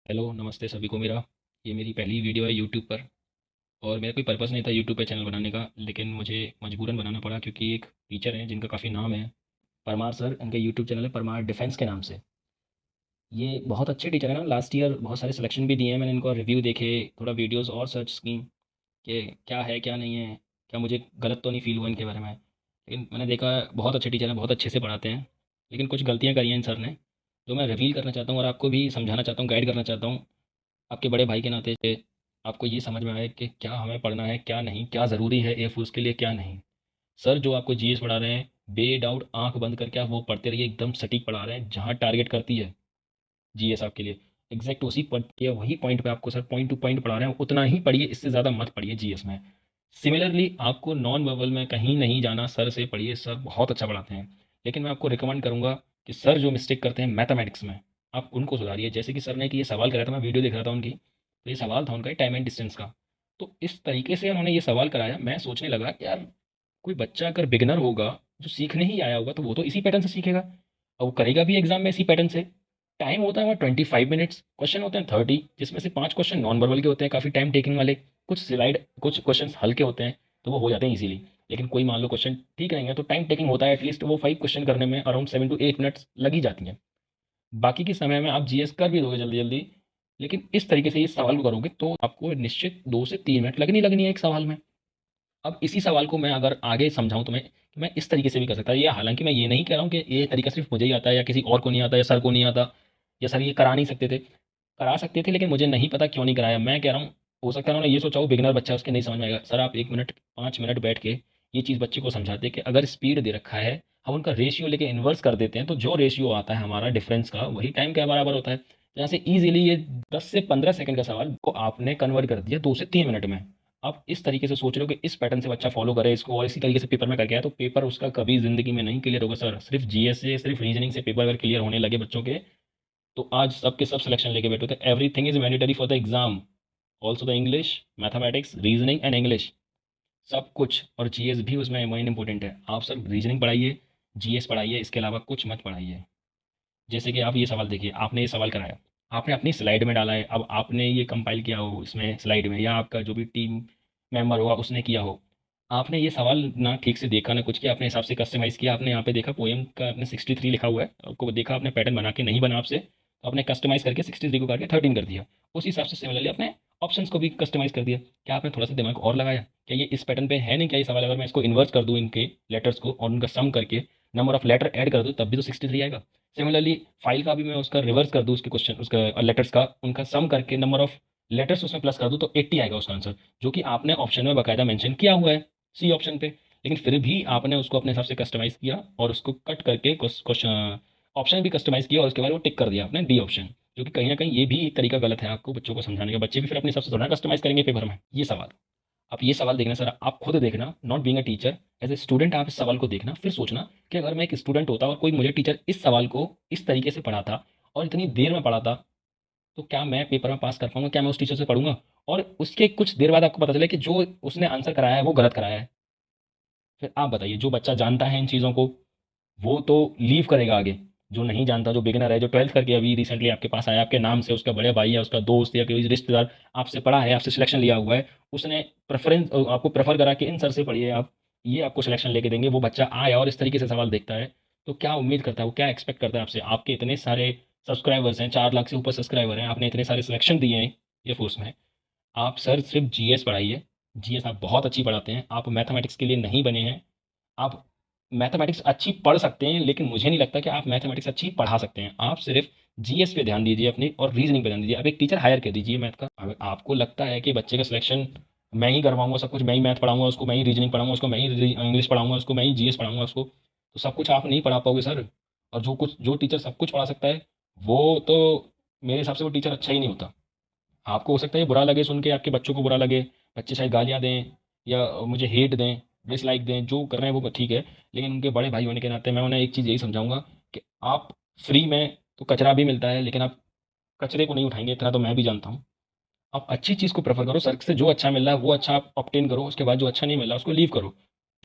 Hello, नमस्ते सभी को मेरा। ये मेरी पहली वीडियो है यूट्यूब पर। और मेरा कोई पर्पस नहीं था यूट्यूब पे चैनल बनाने का, लेकिन मुझे मजबूरन बनाना पड़ा क्योंकि एक टीचर हैं जिनका काफ़ी नाम है, परमार सर। इनके यूट्यूब चैनल है परमार डिफेंस के नाम से। ये बहुत अच्छे टीचर हैं ना। लास्ट ईयर बहुत सारे सिलेक्शन भी दिए हैं। मैंने इनको रिव्यू देखे, थोड़ा वीडियोज़ और सर्च की कि क्या है क्या नहीं है, क्या मुझे गलत तो नहीं फील हुआ इनके बारे में। लेकिन मैंने देखा बहुत अच्छे टीचर हैं, बहुत अच्छे से पढ़ाते हैं। लेकिन कुछ गलतियाँ करी हैं इन सर ने, जो मैं रिवील करना चाहता हूँ और आपको भी समझाना चाहता हूँ, गाइड करना चाहता हूँ आपके बड़े भाई के नाते से। आपको ये समझ में आए कि क्या हमें पढ़ना है, क्या नहीं, क्या ज़रूरी है एयरफोर्स के लिए, क्या नहीं। सर जो आपको जीएस पढ़ा रहे हैं, बे डाउट आंख बंद करके आप वो पढ़ते रहिए। एकदम सटीक पढ़ा रहे हैं, जहाँ टारगेट करती है जीएस आपके लिए एग्जैक्ट उसी पॉइंट या वही पॉइंट पे आपको सर पॉइंट टू पॉइंट पढ़ा रहे हैं, उतना ही पढ़िए, इससे ज़्यादा मत पढ़िए जीएस में। सिमिलरली आपको नॉन वर्बल में कहीं नहीं जाना, सर से पढ़िए, सर बहुत अच्छा पढ़ाते हैं। लेकिन मैं आपको रिकमेंड करूंगा कि सर जो मिस्टेक करते हैं मैथमेटिक्स में, आप उनको सुधारिए। जैसे कि सर ने कि ये सवाल कराया था, मैं वीडियो देख रहा था उनकी, तो ये सवाल था उनका टाइम एंड डिस्टेंस का। तो इस तरीके से उन्होंने ये सवाल कराया, मैं सोचने लगा कि यार कोई बच्चा अगर बिगनर होगा, जो सीखने ही आया होगा, तो वो तो इसी पैटर्न से सीखेगा और वो करेगा भी एग्जाम में इसी पैटर्न से। टाइम होता है वहाँ 25 मिनट्स, क्वेश्चन होते हैं 30, जिसमें से 5 क्वेश्चन नॉन वर्बल के होते हैं, काफ़ी टाइम टेकिंग वाले। कुछ स्लाइड, कुछ क्वेश्चन हल्के होते हैं, तो वो हो जाते हैं इजीली। लेकिन कोई मान लो क्वेश्चन ठीक रहेंगे तो टाइम टेकिंग होता है, एटलीस्ट वो 5 क्वेश्चन करने में अराउंड 7 to 8 मिनट्स लग ही जाती हैं। बाकी के समय में आप जीएस कर भी दोगे जल्दी जल्दी, लेकिन इस तरीके से ये सवाल को करोगे तो आपको निश्चित 2 से 3 मिनट लगनी लगनी है एक सवाल में। अब इसी सवाल को मैं अगर आगे समझाऊँ तो मैं इस तरीके से भी कर सकता ये, हालांकि मैं ये नहीं कह रहा हूँ कि ये तरीका सिर्फ मुझे ही आता है या किसी और को नहीं आता या सर को नहीं आता, या सर ये करा नहीं सकते थे। करा सकते थे, लेकिन मुझे नहीं पता क्यों नहीं कराया। मैं कह रहा हूँ हो सकता है उन्होंने ये सोचा हो बिगनर बच्चा है, उसके नहीं समझ में आएगा। सर आप 1 मिनट 5 मिनट बैठ के ये चीज़ बच्चे को समझाते कि अगर स्पीड दे रखा है, हम उनका रेशियो लेके इन्वर्स कर देते हैं, तो जो रेशियो आता है हमारा डिफरेंस का, वही टाइम के बराबर होता है। जहाँ से ईजिली ये 10 से 15 सेकंड का सवाल को आपने कन्वर्ट कर दिया 2 से 3 मिनट में। आप इस तरीके से सोच रहे हो कि इस पैटर्न से बच्चा फॉलो करे इसको और इसी तरीके से पेपर में करके आए, तो पेपर उसका कभी जिंदगी में नहीं क्लियर होगा सर। सिर्फ जीएस से, सिर्फ रीजनिंग से पेपर अगर क्लियर होने लगे बच्चों के, तो आज सबके सब सिलेक्शन लेके बैठे थे। Everything is mandatory for the exam, also the English, mathematics, reasoning and English, सब कुछ। और जीएस भी उसमें मेन इंपॉर्टेंट है। आप सब रीजनिंग पढ़ाइए, जीएस पढ़ाइए, इसके अलावा कुछ मत पढ़ाइए। जैसे कि आप ये सवाल देखिए, आपने ये सवाल कराया, आपने अपनी स्लाइड में डाला है, अब आपने ये कंपाइल किया हो इसमें स्लाइड में, या आपका जो भी टीम मेंबर होगा उसने किया हो, आपने ये सवाल ना ठीक से देखा ना कुछ किया, अपने हिसाब से कस्टमाइज़ किया। आपने यहाँ पे देखा पोएम का आपने 63 लिखा हुआ है, आपको देखा आपने पैटर्न बना के नहीं बना आपसे, तो आपने कस्टमाइज़ करके 63 को काट के 13 कर दिया। उस हिसाब से सिमिलरली आपने ऑप्शंस को भी कस्टमाइज़ कर दिया। क्या आपने थोड़ा सा दिमाग और लगाया? क्या ये इस पैटर्न पे है नहीं? क्या ये सवाल अगर मैं इसको इन्वर्स कर दूँ इनके लेटर्स को और उनका सम करके नंबर ऑफ लेटर ऐड कर दूँ, तब भी तो 63 आएगा। सिमिलरली फाइल का भी मैं उसका रिवर्स कर दूँ, उसके क्वेश्चन उसका लेटर्स का उनका सम करके नंबर ऑफ लेटर्स उसमें प्लस कर दूँ, तो 80 आएगा उसका आंसर, जो कि आपने ऑप्शन में बाकायदा मेंशन किया हुआ है, सी ऑप्शन पे। लेकिन फिर भी आपने उसको अपने हिसाब से कस्टमाइज़ किया और उसको कट करके क्वेश्चन ऑप्शन भी कस्टमाइज़ किया और उसके बाद वो टिक कर दिया आपने डी ऑप्शन, जो कि कहीं न कहीं ये भी एक तरीका गलत है आपको बच्चों को समझाने का। बच्चे भी फिर अपने हिसाब से थोड़ा ना कस्टमाइज़ करेंगे पेपर में। ये सवाल, आप ये सवाल देखना सर, आप खुद देखना, not being a teacher, as a student आप इस सवाल को देखना, फिर सोचना कि अगर मैं एक स्टूडेंट होता और कोई मुझे टीचर इस सवाल को इस तरीके से पढ़ाता और इतनी देर में पढ़ाता, तो क्या मैं पेपर में पास कर पाऊँगा? क्या मैं उस टीचर से पढ़ूँगा? और उसके कुछ देर बाद आपको पता चले कि जो उसने आंसर कराया है वो गलत कराया है। फिर आप बताइए, जो बच्चा जानता है इन चीज़ों को, वो तो लीव करेगा आगे। जो नहीं जानता, जो बिगिनर है, जो 12th करके अभी रिसेंटली आपके पास आया, आपके नाम से, उसका बड़े भाई या उसका दोस्त या कोई रिश्तेदार आपसे पढ़ा है, आपसे सिलेक्शन लिया हुआ है, उसने आपको प्रेफ़र करा कि इन सर से पढ़िए आप, ये आपको सिलेक्शन लेके देंगे। वो बच्चा आया और इस तरीके से सवाल देखता है, तो क्या उम्मीद करता है, वो क्या एक्सपेक्ट करता है आपसे? आपके इतने सारे सब्सक्राइबर्स हैं, 4 लाख से ऊपर सब्सक्राइबर हैं, आपने इतने सारे सिलेक्शन दिए हैं ये फोर्स में। आप सर सिर्फ़ जीएस पढ़ाइए, जीएस आप बहुत अच्छी पढ़ाते हैं, आप मैथमेटिक्स के लिए नहीं बने हैं। आप मैथमेटिक्स अच्छी पढ़ सकते हैं, लेकिन मुझे नहीं लगता कि आप मैथमेटिक्स अच्छी पढ़ा सकते हैं। आप सिर्फ़ जीएस पे ध्यान दीजिए अपनी, और रीज़निंग पे ध्यान दीजिए। आप एक टीचर हायर कर दीजिए मैथ का। अगर आपको लगता है कि बच्चे का सिलेक्शन मैं ही करवाऊँगा, सब कुछ मैं ही मैथ पढ़ाऊँगा उसको, मैं ही रीज़निंग पढ़ाऊँगा उसको, मैं ही इंग्लिश पढ़ाऊँगा उसको, मैं ही जीएस पढ़ाऊँगा उसको, तो सब कुछ आप नहीं पढ़ा पाओगे सर। और जो टीचर सब कुछ पढ़ा सकता है, वो तो मेरे हिसाब से वो टीचर अच्छा ही नहीं होता। आपको हो सकता है ये बुरा लगे सुन के, आपके बच्चों को बुरा लगे, बच्चे शायद गालियाँ दें या मुझे हेट दें, डिसलाइक दें, जो कर रहे हैं वो ठीक है। लेकिन उनके बड़े भाई होने के नाते मैं उन्हें एक चीज़ यही समझाऊँगा कि आप फ्री में तो कचरा भी मिलता है, लेकिन आप कचरे को नहीं उठाएँगे, इतना तो मैं भी जानता हूँ। आप अच्छी चीज़ को प्रेफ़र करो, सर से जो अच्छा मिल रहा है वो अच्छा आप ऑब्टेन करो, उसके बाद जो अच्छा नहीं मिल रहा है उसको लीव करो।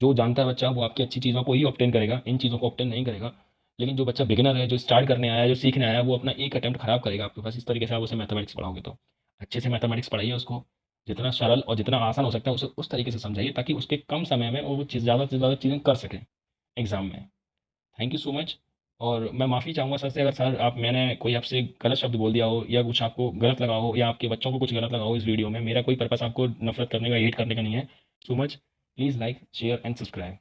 जो जानता है बच्चा वो आपकी अच्छी चीज़ों को ही ऑब्टेन करेगा, इन चीज़ों को ऑब्टेन नहीं करेगा। लेकिन जो बच्चा बिगिनर है, जो स्टार्ट करने आया है, जो सीखने आया है, वो अपना एक अटेम्प्ट खराब करेगा आपके पास। इस तरीके से आप उसे मैथमेटिक्स पढ़ाओगे तो अच्छे से मैथमेटिक्स पढ़ाइए उसको, जितना सरल और जितना आसान हो सकता है उसे उस तरीके से समझाइए, ताकि उसके कम समय में वो चीज़ ज़्यादा से ज़्यादा चीज़ें कर सके एग्ज़ाम में। Thank you so much. और मैं माफ़ी चाहूँगा सर से, अगर सर आप मैंने कोई आपसे गलत शब्द बोल दिया हो या कुछ आपको गलत लगा हो या आपके बच्चों को कुछ गलत लगा हो इस वीडियो में। मेरा कोई पर्पस आपको नफरत करने का, हेट करने का नहीं है। So much. Please like, share and subscribe.